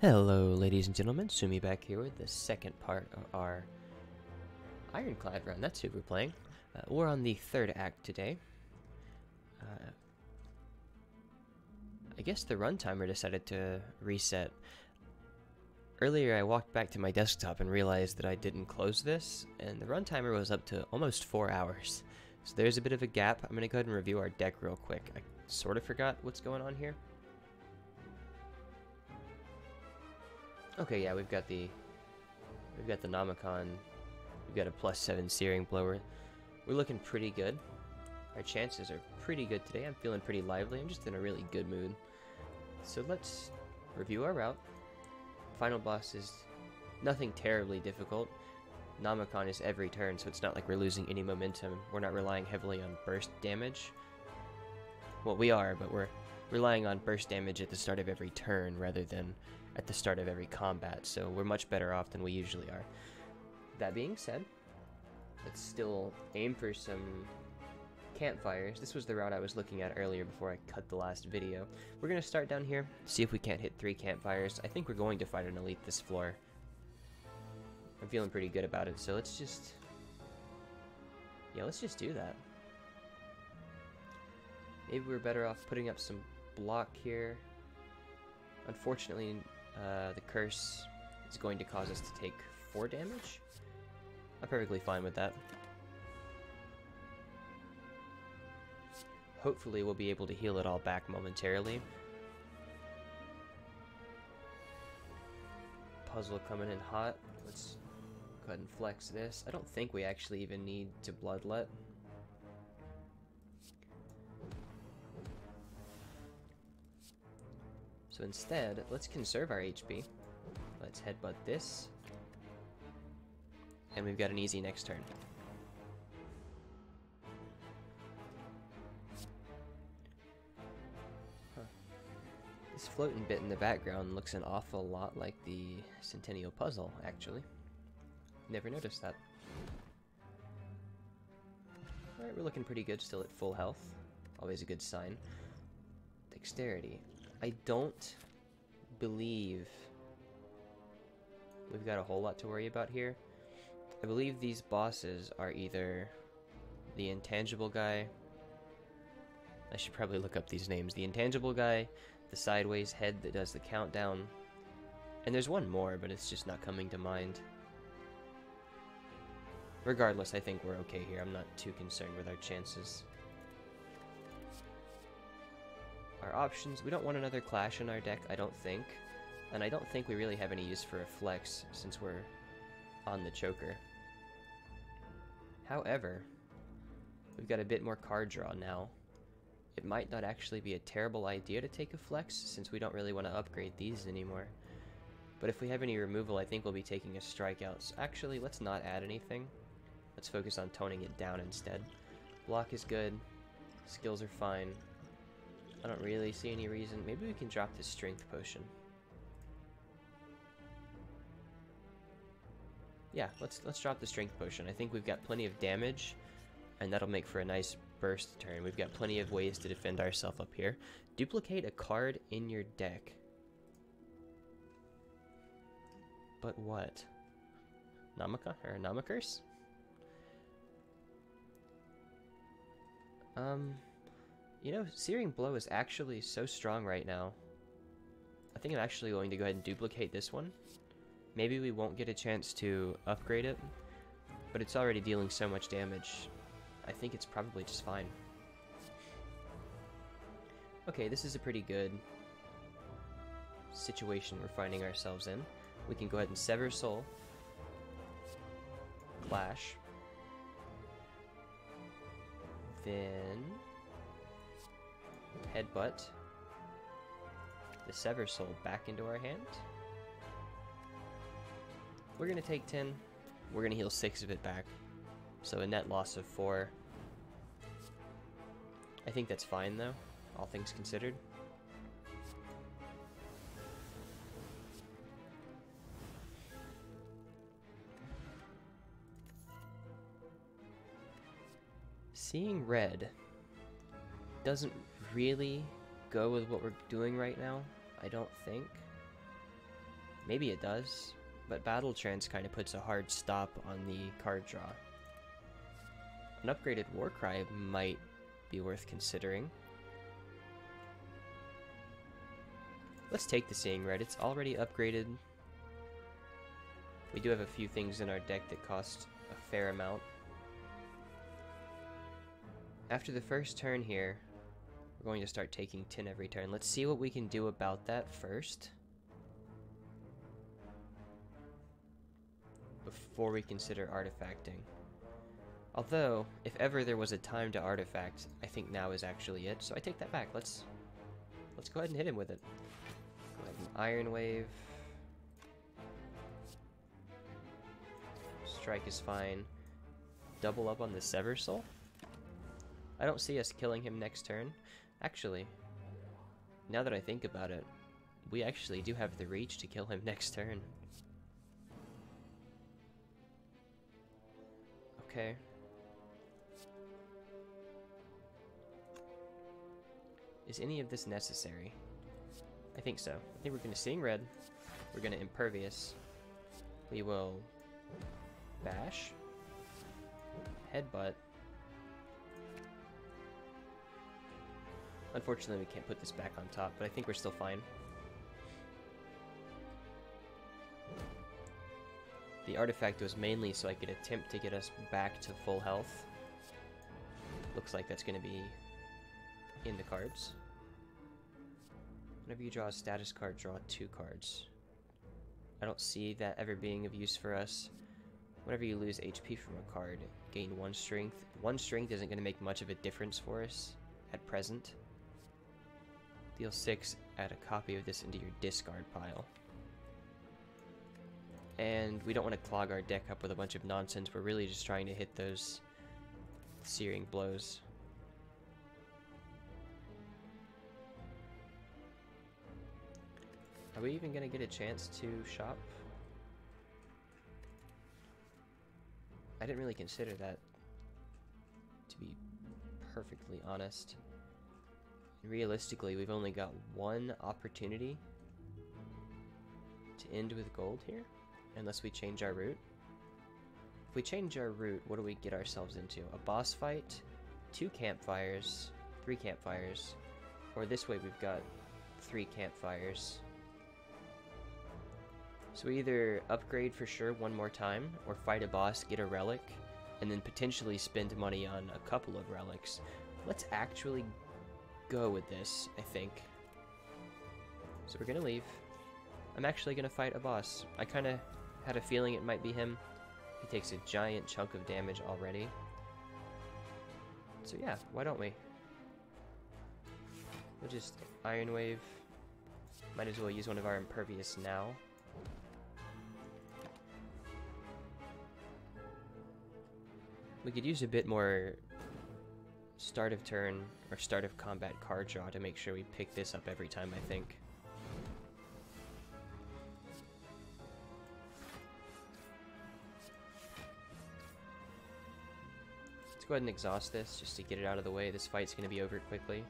Hello, ladies and gentlemen. Sumi back here with the second part of our Ironclad run. That's who we're playing. We're on the third act today. I guess the run timer decided to reset. Earlier, I walked back to my desktop and realized that I didn't close this, and the run timer was up to almost 4 hours. So there's a bit of a gap. I'm going to go ahead and review our deck real quick. I sort of forgot what's going on here. Okay, yeah, we've got the Nomicon. We've got a +7 Searing Blower. We're looking pretty good. Our chances are pretty good today. I'm feeling pretty lively. I'm just in a really good mood. So let's review our route. Final boss is nothing terribly difficult. Nomicon is every turn, so it's not like we're losing any momentum. We're not relying heavily on burst damage. Well, we are, but we're relying on burst damage at the start of every turn rather than at the start of every combat, so we're much better off than we usually are. That being said, let's still aim for some campfires. This was the route I was looking at earlier before I cut the last video. We're going to start down here, see if we can't hit 3 campfires. I think we're going to fight an elite this floor. I'm feeling pretty good about it, so let's just do that. Maybe we're better off putting up some block here. Unfortunately, the curse is going to cause us to take 4 damage. I'm perfectly fine with that. Hopefully we'll be able to heal it all back momentarily. Puzzle coming in hot. Let's go ahead and flex this. I don't think we actually even need to bloodlet. So instead, let's conserve our HP. Let's headbutt this. And we've got an easy next turn. Huh. This floating bit in the background looks an awful lot like the Centennial puzzle, actually. Never noticed that. Alright, we're looking pretty good still at full health. Always a good sign. Dexterity. I don't believe we've got a whole lot to worry about here. I believe these bosses are either the intangible guy. I should probably look up these names. The intangible guy, the sideways head that does the countdown, and there's one more, but it's just not coming to mind. Regardless, I think we're okay here. I'm not too concerned with our chances. Our options, we don't want another clash in our deck, I don't think. And I don't think we really have any use for a flex since we're on the choker. However, we've got a bit more card draw now. It might not actually be a terrible idea to take a flex since we don't really want to upgrade these anymore. But if we have any removal, I think we'll be taking a strikeout. So actually, let's not add anything. Let's focus on toning it down instead. Block is good. Skills are fine. I don't really see any reason. Maybe we can drop this strength potion. Yeah, let's drop the strength potion. I think we've got plenty of damage, and that'll make for a nice burst turn. We've got plenty of ways to defend ourselves up here. Duplicate a card in your deck. But what? Namicurse? You know, Searing Blow is actually so strong right now. I think I'm actually going to go ahead and duplicate this one. Maybe we won't get a chance to upgrade it, but it's already dealing so much damage. I think it's probably just fine. Okay, this is a pretty good situation we're finding ourselves in. We can go ahead and Sever Soul. Clash. Then headbutt the Sever Soul back into our hand. We're going to take 10. We're going to heal 6 of it back. So a net loss of 4. I think that's fine though, all things considered. Seeing red doesn't really go with what we're doing right now, I don't think. Maybe it does, but Battle Trance kind of puts a hard stop on the card draw. An upgraded Warcry might be worth considering. Let's take the Seeing Red. It's already upgraded. We do have a few things in our deck that cost a fair amount. After the first turn here, we're going to start taking 10 every turn. Let's see what we can do about that first, before we consider artifacting. Although, if ever there was a time to artifact, I think now is actually it. So I take that back. Let's go ahead and hit him with it. Go ahead and Iron Wave. Strike is fine. Double up on the Sever Soul. I don't see us killing him next turn. Actually, now that I think about it, we actually do have the reach to kill him next turn. Okay. Is any of this necessary? I think so. I think we're going to Seeing Red. We're going to Impervious. We will Bash. Headbutt. Unfortunately, we can't put this back on top, but I think we're still fine. The artifact was mainly so I could attempt to get us back to full health. Looks like that's going to be in the cards. Whenever you draw a status card, draw 2 cards. I don't see that ever being of use for us. Whenever you lose HP from a card, gain 1 strength. 1 strength isn't going to make much of a difference for us at present. Deal 6, add a copy of this into your discard pile. And we don't want to clog our deck up with a bunch of nonsense. We're really just trying to hit those searing blows. Are we even going to get a chance to shop? I didn't really consider that, to be perfectly honest. Realistically, we've only got 1 opportunity to end with gold here, unless we change our route. If we change our route, what do we get ourselves into? A boss fight, 2 campfires, 3 campfires, or this way we've got 3 campfires. So we either upgrade for sure 1 more time, or fight a boss, get a relic, and then potentially spend money on a couple of relics. Let's actually go with this, I think. So we're gonna leave. I'm actually gonna fight a boss. I kinda had a feeling it might be him. He takes a giant chunk of damage already. So yeah, why don't we? We'll just Iron Wave. Might as well use one of our Impervious now. We could use a bit more start of turn or start of combat card draw to make sure we pick this up every time, I think. Let's go ahead and exhaust this just to get it out of the way. This fight's going to be over quickly.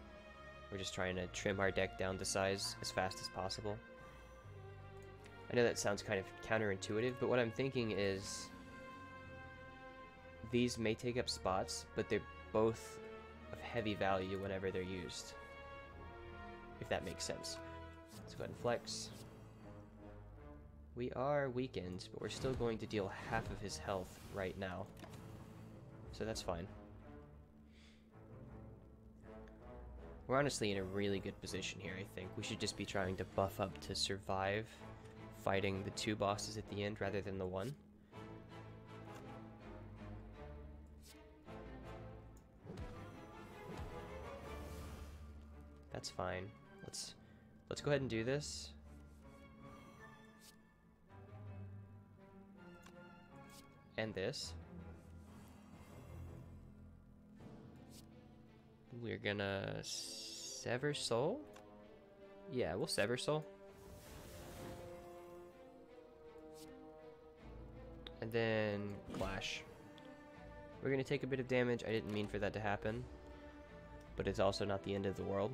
We're just trying to trim our deck down to size as fast as possible. I know that sounds kind of counterintuitive, but what I'm thinking is these may take up spots, but they're both of heavy value whenever they're used, if that makes sense. Let's go ahead and flex. We are weakened, but we're still going to deal half of his health right now, so that's fine. We're honestly in a really good position here, I think. We should just be trying to buff up to survive fighting the 2 bosses at the end rather than the 1. That's fine. Let's go ahead and do this. And this. We're gonna Sever Soul? Yeah, we'll Sever Soul. And then Clash. We're gonna take a bit of damage. I didn't mean for that to happen, but it's also not the end of the world.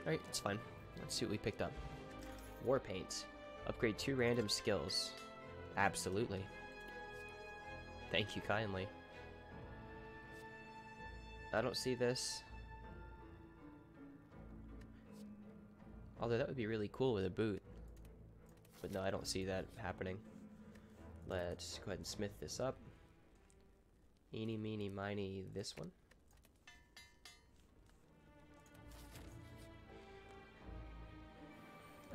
Alright, it's fine. Let's see what we picked up. War Paint. Upgrade 2 random skills. Absolutely. Thank you kindly. I don't see this. Although that would be really cool with a boot. But no, I don't see that happening. Let's go ahead and smith this up. Eeny, meeny, miny, this one.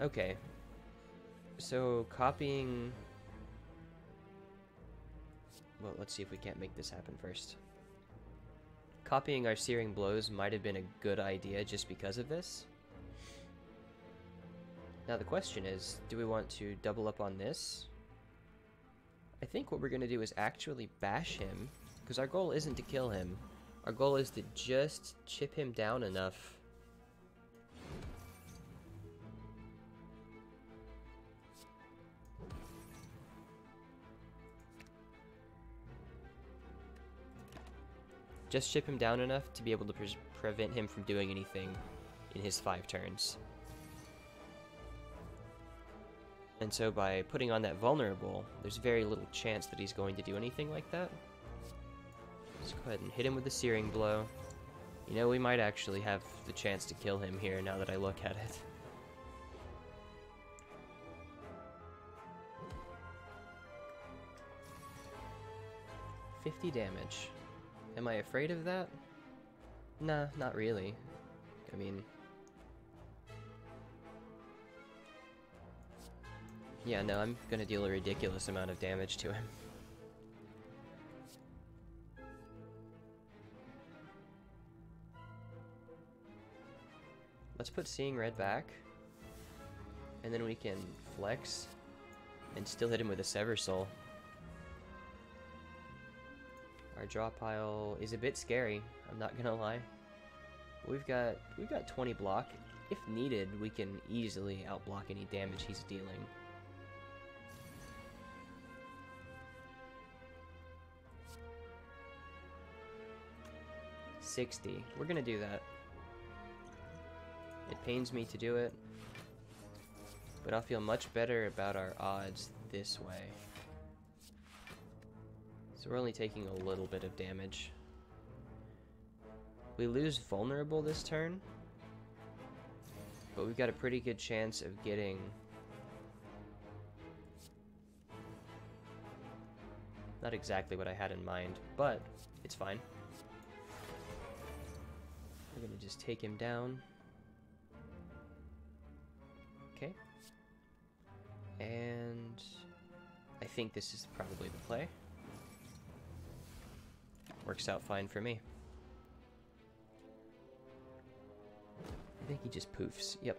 Okay. So, copying... Well, let's see if we can't make this happen first. Copying our Searing Blows might have been a good idea just because of this. Now the question is, do we want to double up on this? I think what we're going to do is actually bash him, because our goal isn't to kill him. Our goal is to just chip him down enough. Just chip him down enough to be able to prevent him from doing anything in his 5 turns. And so by putting on that vulnerable, there's very little chance that he's going to do anything like that. Let's go ahead and hit him with the Searing Blow. You know, we might actually have the chance to kill him here now that I look at it. $50 damage. Am I afraid of that? Nah, not really. I mean... Yeah, no, I'm gonna deal a ridiculous amount of damage to him. Let's put Seeing Red back. And then we can flex and still hit him with a Sever Soul. Our draw pile is a bit scary, I'm not gonna lie. We've got 20 block. If needed, we can easily outblock any damage he's dealing. $60. We're gonna do that. It pains me to do it, but I'll feel much better about our odds this way. So we're only taking a little bit of damage. We lose vulnerable this turn, but we've got a pretty good chance of getting... Not exactly what I had in mind, but it's fine. We're gonna just take him down. Okay. And I think this is probably the play. Works out fine for me. I think he just poofs. Yep.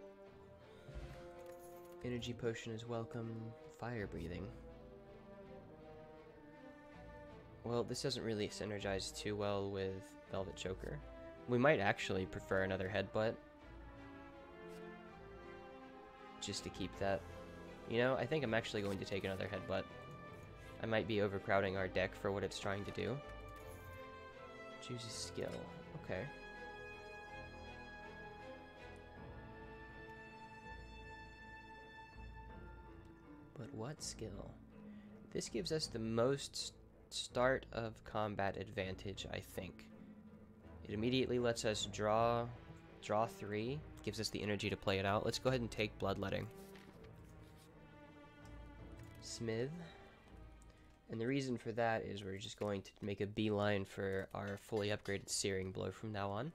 Energy potion is welcome. Fire breathing. Well, this doesn't really synergize too well with Velvet Choker. We might actually prefer another headbutt. Just to keep that. You know, I think I'm actually going to take another headbutt. I might be overcrowding our deck for what it's trying to do. Choose a skill. Okay. But what skill? This gives us the most start of combat advantage, I think. It immediately lets us draw 3, gives us the energy to play it out. Let's go ahead and take Bloodletting. Smith. And the reason for that is we're just going to make a beeline for our fully upgraded Searing Blow from now on.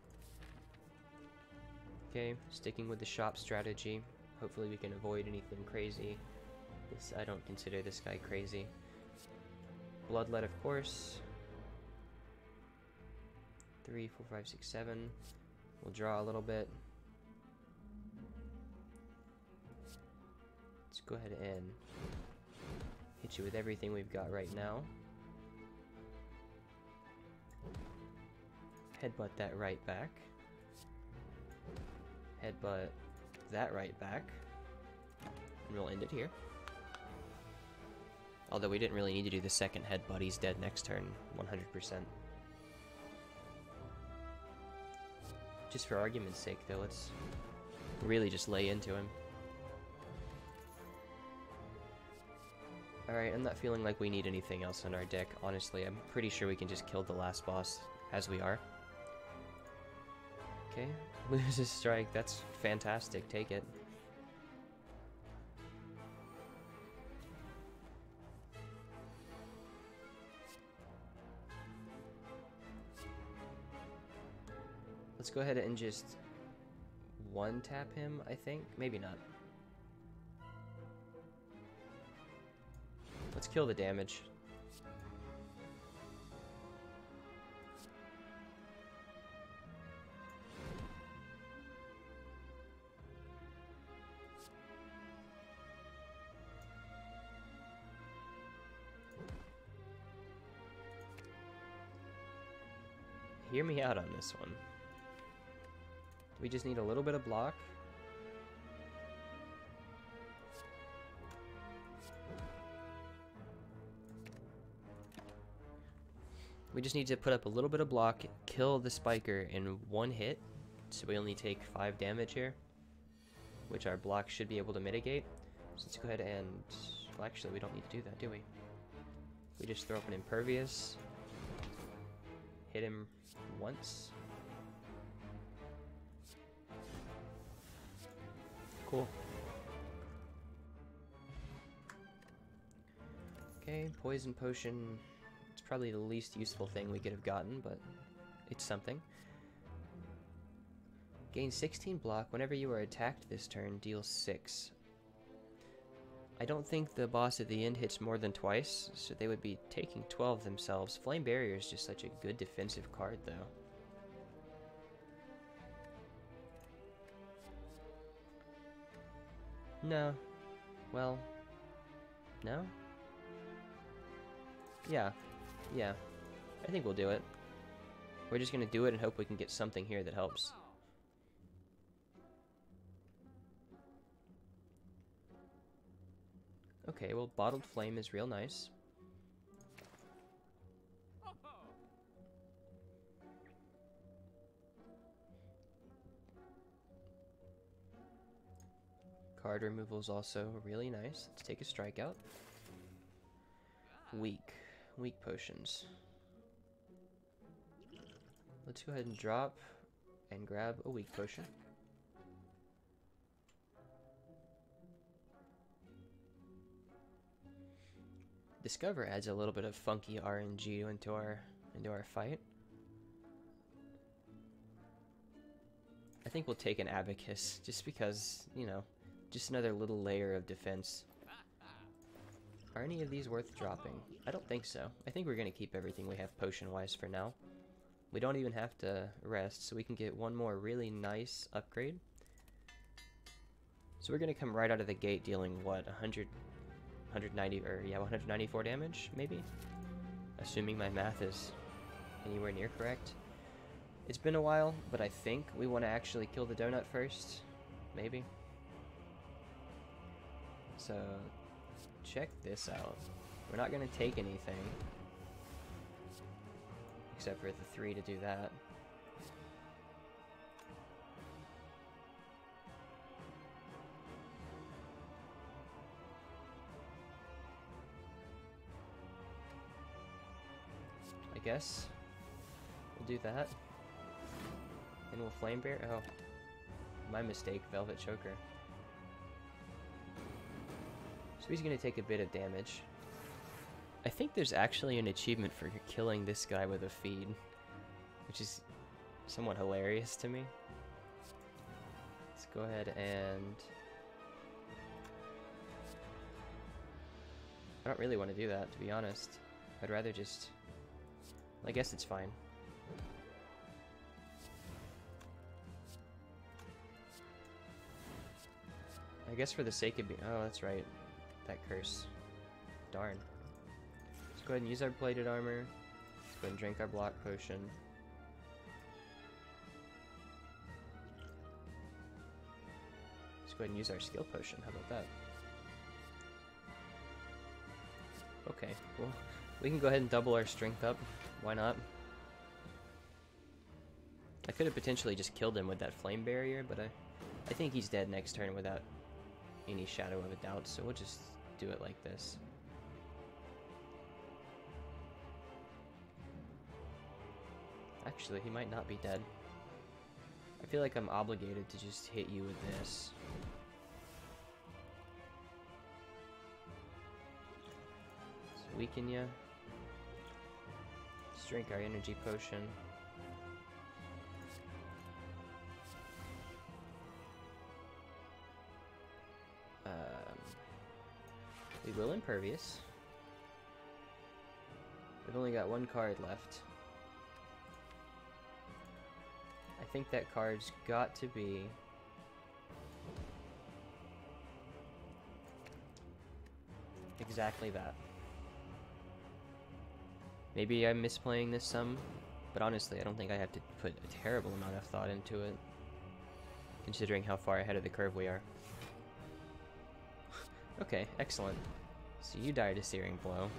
Okay, sticking with the shop strategy. Hopefully we can avoid anything crazy. I don't consider this guy crazy. Bloodlet, of course. 3, 4, 5, 6, 7. We'll draw a little bit. Let's go ahead and hit you with everything we've got right now. Headbutt that right back. Headbutt that right back. And we'll end it here. Although we didn't really need to do the second headbutt, he's dead next turn, 100%. Just for argument's sake, though, let's really just lay into him. Alright, I'm not feeling like we need anything else on our deck, honestly. I'm pretty sure we can just kill the last boss as we are. Okay, lose a strike. That's fantastic. Take it. Let's go ahead and just one-tap him, I think. Maybe not. Let's kill the damage. Hear me out on this one. We just need a little bit of block. We just need to put up a little bit of block, kill the spiker in one hit, so we only take 5 damage here, which our block should be able to mitigate. So let's go ahead and... well, actually, we don't need to do that, do we? We just throw up an impervious, hit him once. Cool. Okay, poison potion. It's probably the least useful thing we could have gotten, but it's something. Gain 16 block. Whenever you are attacked this turn, deal 6. I don't think the boss at the end hits more than twice, so they would be taking 12 themselves. Flame Barrier is just such a good defensive card, though. No. Well. No? Yeah. Yeah. I think we'll do it. We're just gonna do it and hope we can get something here that helps. Okay, well, Bottled Flame is real nice. Card removal is also really nice. Let's take a strikeout. Weak potions. Let's go ahead and drop and grab a weak potion. Discover adds a little bit of funky RNG into our fight. I think we'll take an Abacus just because, you know, just another little layer of defense. Are any of these worth dropping? I don't think so. I think we're going to keep everything we have potion-wise for now. We don't even have to rest, so we can get one more really nice upgrade. So we're going to come right out of the gate dealing, what, 194 damage, maybe? Assuming my math is anywhere near correct. It's been a while, but I think we want to actually kill the donut first. Maybe. So, check this out. We're not going to take anything. Except for the 3 to do that. I guess we'll do that. And we'll Flame Bear. Oh, my mistake, Velvet Choker. So he's going to take a bit of damage. I think there's actually an achievement for killing this guy with a feed, which is somewhat hilarious to me. Let's go ahead and... I don't really want to do that, to be honest. I'd rather just... I guess it's fine. I guess for the sake of being... Oh, that's right. That curse. Darn. Let's go ahead and use our plated armor. Let's go ahead and drink our block potion. Let's go ahead and use our skill potion. How about that? Okay, well, we can go ahead and double our strength up. Why not? I could have potentially just killed him with that flame barrier, but I think he's dead next turn without any shadow of a doubt, so we'll just do it like this. Actually, he might not be dead. I feel like I'm obligated to just hit you with this. Let's weaken you. Let's drink our energy potion. We will Impervious. We've only got one card left. I think that card's got to be... exactly that. Maybe I'm misplaying this some, but honestly, I don't think I have to put a terrible amount of thought into it, considering how far ahead of the curve we are. Okay, excellent. So you died a Searing Blow,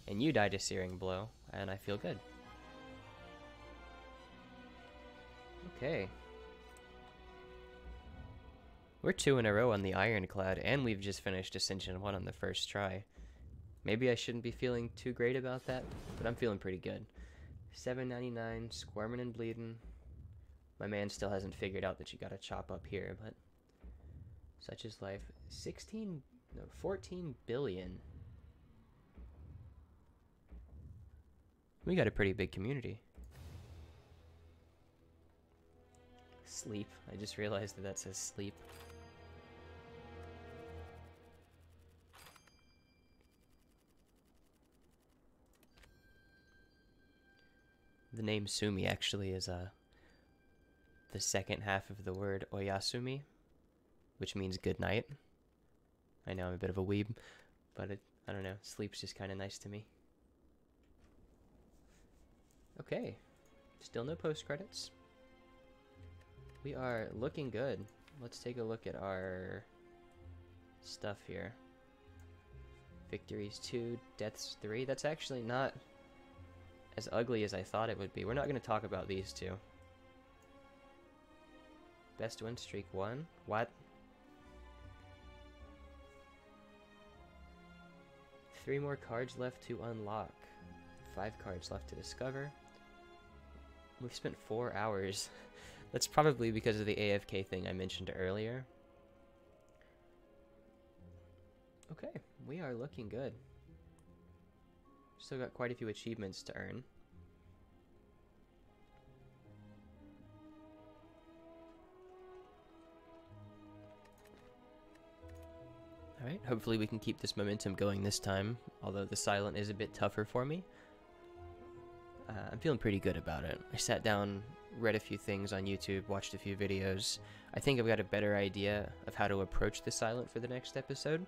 and you died a Searing Blow, and I feel good. Okay. We're 2 in a row on the Ironclad, and we've just finished Ascension 1 on the first try. Maybe I shouldn't be feeling too great about that, but I'm feeling pretty good. 799, squirming and bleeding. My man still hasn't figured out that you gotta chop up here, but such is life. 14 billion. We got a pretty big community. Sleep. I just realized that that says sleep. The name Sumi actually is the second half of the word Oyasumi, which means good night. I know I'm a bit of a weeb, but I don't know, sleep's just kind of nice to me. Okay, still no post-credits. We are looking good. Let's take a look at our stuff here. Victories 2, deaths 3. That's actually not as ugly as I thought it would be. We're not going to talk about these two. Best win streak 1. What? 3 more cards left to unlock. 5 cards left to discover. We've spent 4 hours. That's probably because of the AFK thing I mentioned earlier. Okay, we are looking good. Still got quite a few achievements to earn. Alright, hopefully we can keep this momentum going this time, although the silent is a bit tougher for me. I'm feeling pretty good about it. I sat down, read a few things on YouTube, watched a few videos. I think I've got a better idea of how to approach the silent for the next episode.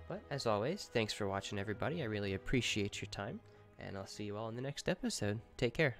But as always, thanks for watching everybody. I really appreciate your time, and I'll see you all in the next episode. Take care.